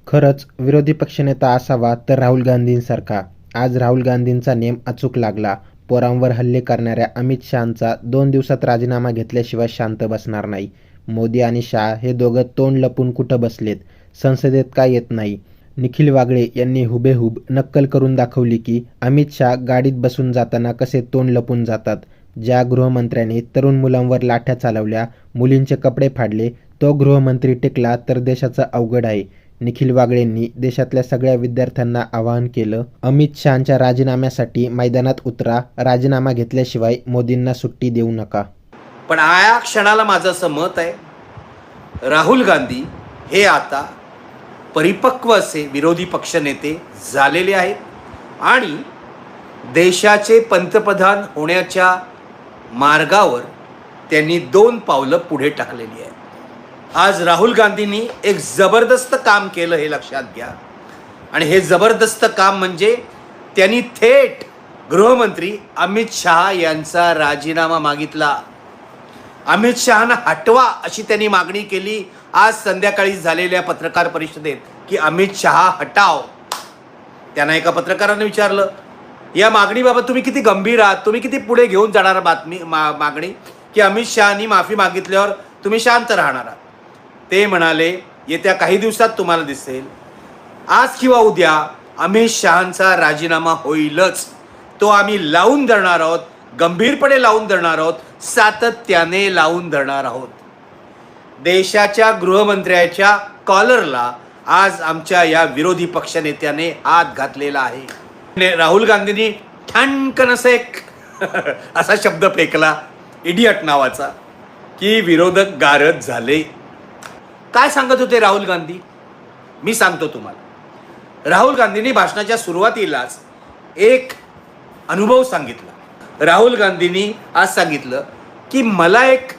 खरंच विरोधी पक्षनेता असावा तर राहुल गांधींसारखा. आज राहुल गांधींचा नेम अचूक लागला. पोरांवर हल्ले करणाऱ्या अमित शहांचा 2 दिवसात राजीनामा घेतल्याशिवाय शांत बसणार नाही. मोदी आणि शहा हे दोघं तोंड लपून कुठं बसलेत? संसदेत का येत नाही? निखिल वागळे यांनी हुबेहूब नक्कल करून दाखवली की अमित शहा गाडीत बसून जाताना कसे तोंड लपून जातात. ज्या गृहमंत्र्याने तरुण मुलांवर लाठ्या चालवल्या, मुलींचे कपडे फाडले, तो गृहमंत्री टिकला तर देशाचं अवघड आहे. निखिल वागळेंनी देशातल्या सगळ्या विद्यार्थ्यांना आवाहन केलं, अमित शहांच्या राजीनाम्यासाठी मैदानात उतरा, राजीनामा घेतल्याशिवाय मोदींना सुट्टी देऊ नका. पण या क्षणाला माझं असं मत आहे, राहुल गांधी हे आता परिपक्व असे विरोधी पक्षनेते झालेले आहेत आणि देशाचे पंतप्रधान होण्याच्या मार्गावर त्यांनी 2 पावलं पुढे टाकलेली आहेत. आज राहुल गांधींनी एक जबरदस्त काम केलं हे लक्षात घ्या. आणि हे जबरदस्त काम म्हणजे त्यांनी थेट गृहमंत्री अमित शहा यांचा राजीनामा मागितला. अमित शहांना हटवा अशी त्यांनी मागणी केली आज संध्याकाळी झालेल्या पत्रकार परिषदेत की अमित शहा हटाव. त्यांना एका पत्रकाराने विचारलं, या मागणीबाबत तुम्ही किती गंभीर आहात, तुम्ही किती पुढे घेऊन जाणार मागणी की अमित शहानी माफी मागितल्यावर तुम्ही शांत राहणार आहात? ते म्हणाले, येत्या काही दिवसात तुम्हाला दिसेल, आज किंवा उद्या अमित शहांचा राजीनामा होईलच. तो आम्ही लावून धरणार आहोत, गंभीरपणे लावून धरणार आहोत, सातत्याने लावून धरणार आहोत. देशाच्या गृहमंत्र्याच्या कॉलरला आज आमच्या या विरोधी पक्षनेत्याने हात घातलेला आहे. राहुल गांधींनी ठणकन असं एक असा शब्द फेकला, इडियट नावाचा, की विरोधक गारद झाले. काय सांगत होते राहुल गांधी? मी सांगतो तुम्हाला. राहुल गांधींनी भाषणाच्या सुरुवातीलाच एक अनुभव सांगितला. राहुल गांधींनी आज सांगितलं की मला एक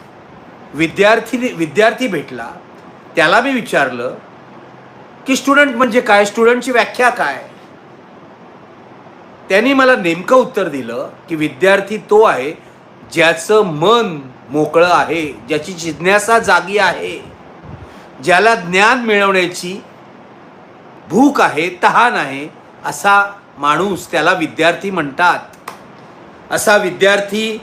विद्यार्थी भेटला, त्याला मी विचारलं की स्टुडंट म्हणजे काय, स्टुडंटची व्याख्या काय? त्यांनी मला नेमकं उत्तर दिलं की विद्यार्थी तो आहे ज्याचं मन मोकळं आहे, ज्याची जिज्ञासा जागी आहे, ज्याला ज्ञान मिळवण्याची भूक आहे, तहान आहे, असा माणूस त्याला विद्यार्थी म्हणतात. असा विद्यार्थी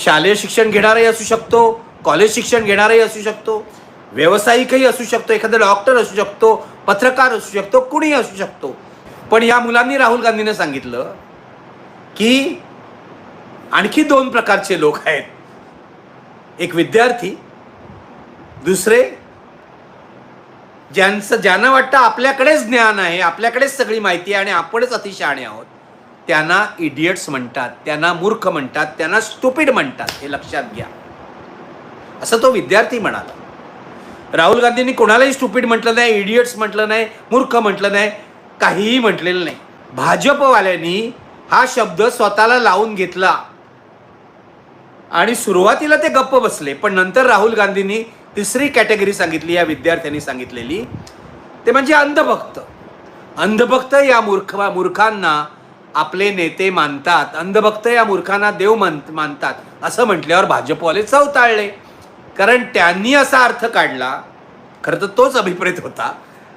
शालेय शिक्षण घेणाराही असू शकतो, कॉलेज शिक्षण घेणाराही असू शकतो, व्यावसायिकही असू शकतो, एखादा डॉक्टर असू शकतो, पत्रकार असू शकतो, कुणीही असू शकतो. पण या मुलांनी राहुल गांधींना सांगितलं की आणखी 2 प्रकारचे लोक आहेत. एक विद्यार्थी, दुसरे ज्यांना वाटतं आपल्याकडेच ज्ञान आहे, आपल्याकडेच सगळी माहिती आहे आणि आपणच अतिशहाणे आहोत, त्यांना इडियट्स म्हणतात, त्यांना मूर्ख म्हणतात, त्यांना स्टुपिड म्हणतात. हे लक्षात घ्या. असं तो विद्यार्थी म्हणाला. राहुल गांधींनी कोणालाही स्टुपिड म्हटलं नाही, इडियट्स म्हटलं नाही, मूर्ख म्हटलं नाही, काहीही म्हटलेलं नाही. भाजपवाल्यांनी हा शब्द स्वतःला लावून घेतला आणि सुरुवातीला ते गप्प बसले. पण नंतर राहुल गांधींनी तिसरी कॅटेगरी सांगितली या विद्यार्थ्यांनी सांगितलेली, ते म्हणजे अंधभक्त. अंधभक्त या मूर्खांना आपले नेते मानतात, अंधभक्त या मूर्खांना देव मानतात असं म्हटल्यावर भाजपवाले चवताळले. कारण त्यांनी असा अर्थ काढला, खरं तर तोच अभिप्रेत होता,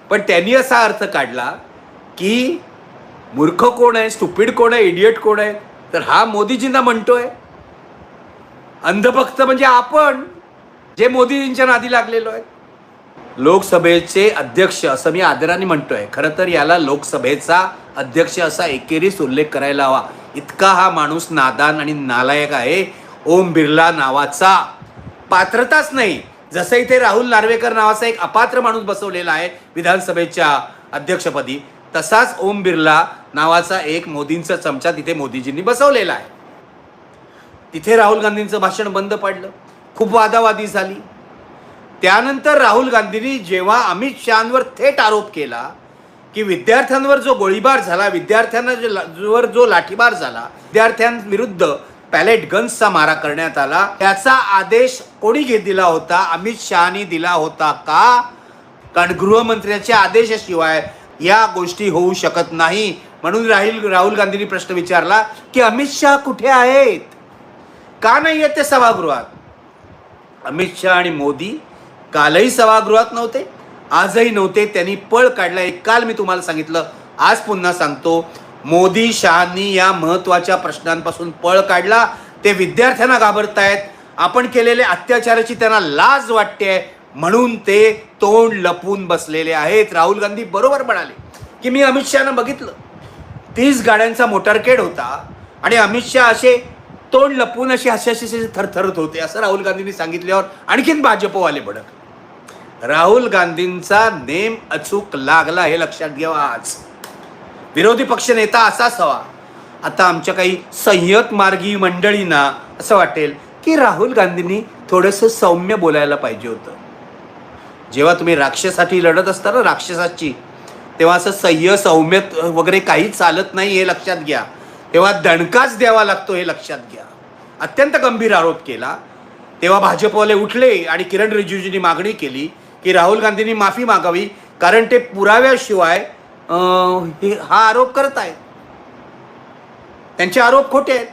पण त्यांनी असा अर्थ काढला की मूर्ख कोण आहे, स्टुपिड कोण आहे, इडियट कोण आहे, तर हा मोदीजींना म्हणतोय. अंधभक्त म्हणजे आपण जे मोदीजींच्या नादी लागलेलो आहे. लोकसभेचे अध्यक्ष असं मी आदराने म्हणतोय, खरं तर याला लोकसभेचा अध्यक्ष असा एकेरीच उल्लेख करायला हवा. इतका हा माणूस नादान आणि नालायक आहे. ओम बिर्ला नावाचा पात्रताच नाही. जसं इथे राहुल नार्वेकर नावाचा एक अपात्र माणूस बसवलेला आहे विधानसभेच्या अध्यक्षपदी, तसाच ओम बिर्ला नावाचा एक मोदींचा चमचा तिथे मोदीजींनी बसवलेला आहे. तिथे राहुल गांधींचं भाषण बंद पडलं, खूप वादावादी झाली. त्यानंतर राहुल गांधींनी जेव्हा अमित शहांवर थेट आरोप केला की विद्यार्थ्यांवर जो गोळीबार झाला, विद्यार्थ्यांवर जो लाठीमार झाला, विद्यार्थ्यांविरुद्ध पॅलेट गन्सचा मारा करण्यात आला, त्याचा आदेश कोणी दिला होता? अमित शहानी दिला होता का? कारण गृहमंत्र्याच्या आदेशाशिवाय या गोष्टी होऊ शकत नाही. म्हणून राहुल गांधींनी प्रश्न विचारला की अमित शहा कुठे आहेत, का नाही आहेत ते सभागृहात? अमित शहा आणि मोदी कालही सभागृहात नव्हते, आजही नव्हते, त्यांनी पळ काढला. एक काल मी तुम्हाला सांगितलं, आज पुन्हा सांगतो, मोदी शहांनी या महत्त्वाच्या प्रश्नांपासून पळ काढला. ते विद्यार्थ्यांना घाबरतायत, आपण केलेले अत्याचाराची त्यांना लाज वाटते, म्हणून ते तोंड लपून बसलेले आहेत. राहुल गांधी बरोबर म्हणाले की मी अमित शहाना बघितलं, 30 गाड्यांचा मोटारकेड होता आणि अमित शहा असे तोंड लपून असे असे थरथरत होते, असं राहुल गांधींनी सांगितल्यावर आणखीन भाजपवाले भडकले. राहुल गांधींचा नेम अचूक लागला हे लक्षात घ्यावा. आज विरोधी पक्षनेता असाच हवा. आता आमच्या काही संयत मार्गी मंडळींना असं वाटेल की राहुल गांधींनी थोडंसं सौम्य बोलायला पाहिजे होतं. जेव्हा तुम्ही राक्षसासाठी लढत असता ना, राक्षसाची, तेव्हा असं सौम्य वगैरे काही चालत नाही हे लक्षात घ्या. तेव्हा दणकाच द्यावा लागतो हे लक्षात घ्या. अत्यंत गंभीर आरोप केला तेव्हा भाजपवाले उठले आणि किरण रिजिजूंनी मागणी केली की राहुल गांधींनी माफी मागावी, कारण ते पुराव्याशिवाय हा आरोप करत आहेत, त्यांचे आरोप खोटे आहेत.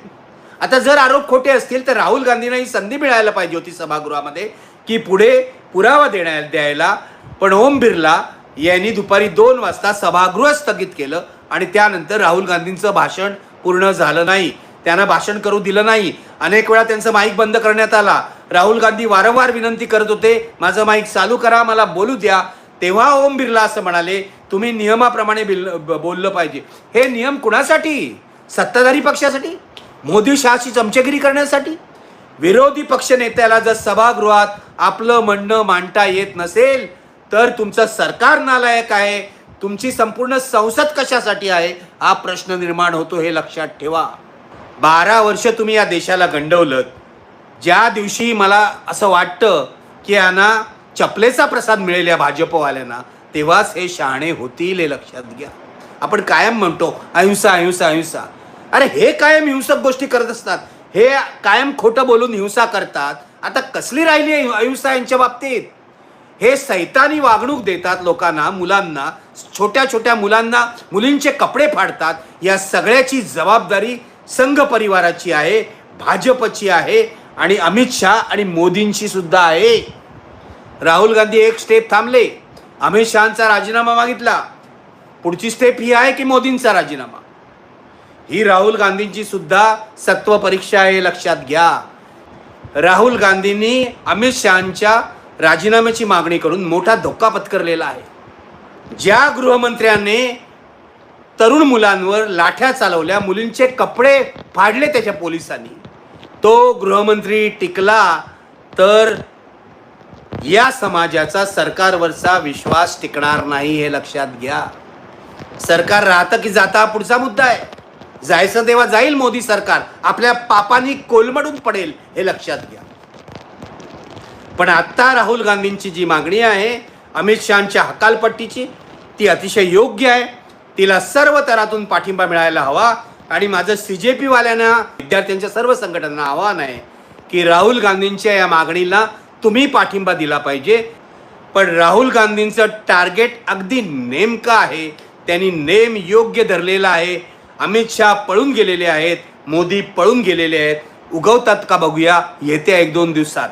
आता जर आरोप खोटे असतील तर राहुल गांधींना ही संधी मिळायला पाहिजे होती सभागृहामध्ये की पुढे पुरावा द्यायला. पण ओम बिर्ला यांनी दुपारी 2 वाजता सभागृह स्थगित केलं आणि त्यानंतर राहुल गांधींचं भाषण पूर्ण झालं नाही, त्यांना भाषण करू दिलं नाही. अनेक वेळा त्यांचं माईक बंद करण्यात आला. राहुल गांधी वारंवार विनंती करत होते, माझं माईक चालू करा, मला बोलू द्या. तेव्हा ओम बिर्ला असं म्हणाले, तुम्ही नियमाप्रमाणे बोललं पाहिजे. हे नियम कुणासाठी? सत्ताधारी पक्षासाठी, मोदी शहाची चमचेगिरी करण्यासाठी. विरोधी पक्ष नेत्याला जर सभागृहात आपलं म्हणणं मांडता येत नसेल तर तुमचं सरकार नालायक आहे, तुमची संपूर्ण संसद कशासाठी आहे हा प्रश्न निर्माण होतो, हे लक्षात ठेवा. 12 वर्ष तुम्ही या देशाला गंडवलं. ज्या दिवशी मला असं वाटतं की यांना चपलेचा प्रसाद मिळेल या भाजपवाल्यांना, तेव्हाच हे शहाणे होतील हे लक्षात घ्या. आपण कायम म्हणतो अहिंसा अहिंसा अहिंसा. अरे हे कायम हिंसक गोष्टी करत असतात, हे कायम खोटं बोलून हिंसा करतात. आता कसली राहिली अहिंसा यांच्या बाबतीत? हे सैतानी वागणूक देतात लोकांना, मुलांना, छोट्या छोट्या मुलांना मुलींचे कपडे फाडतात. या सगळ्याची जबाबदारी संघ परिवाराची आहे, भाजपची आहे आणि अमित शहा आणि मोदींची सुद्धा आहे. राहुल गांधी एक स्टेप थांबले, अमित शहांचा राजीनामा मागितला. पुढची स्टेप ही आहे की मोदींचा राजीनामा. ही राहुल गांधींची सुद्धा सत्व परीक्षा आहे, लक्षात घ्या. राहुल गांधींनी अमित शहांच्या राजीनाम्याची मागणी करून मोठा धोका पत्करलेला आहे. ज्या गृहमंत्र्याने तरुण मुलांवर लाठ्या चालवल्या, मुलींचे कपडे फाडले त्याच्या पोलिसांनी, तो गृहमंत्री टिकला तर या समाजाचा सरकारवरचा विश्वास टिकणार नाही, हे लक्षात घ्या. सरकार राहतं की जाता हा पुढचा मुद्दा आहे. जायचं तेव्हा जाईल मोदी सरकार, आपल्या पापांनी कोलमडून पडेल, हे लक्षात घ्या. पण आता राहुल गांधींची जी मागणी आहे अमित शहांच्या हकालपट्टीची, ती अतिशय योग्य आहे. तिला सर्व तरातून पाठिंबा मिळायला हवा. आणि माझं CJP वाल्यांना, विद्यार्थ्यांच्या सर्व संघटनांना आव्हान आहे की राहुल गांधींच्या या मागणीला तुम्ही पाठिंबा दिला पाहिजे. पण राहुल गांधींचं टार्गेट अगदी नेमकं आहे, त्यांनी नेम योग्य धरलेला आहे. अमित शहा पळून गेलेले आहेत, मोदी पळून गेलेले आहेत. उगवतात का बघूया येत्या 1-2 दिवसात.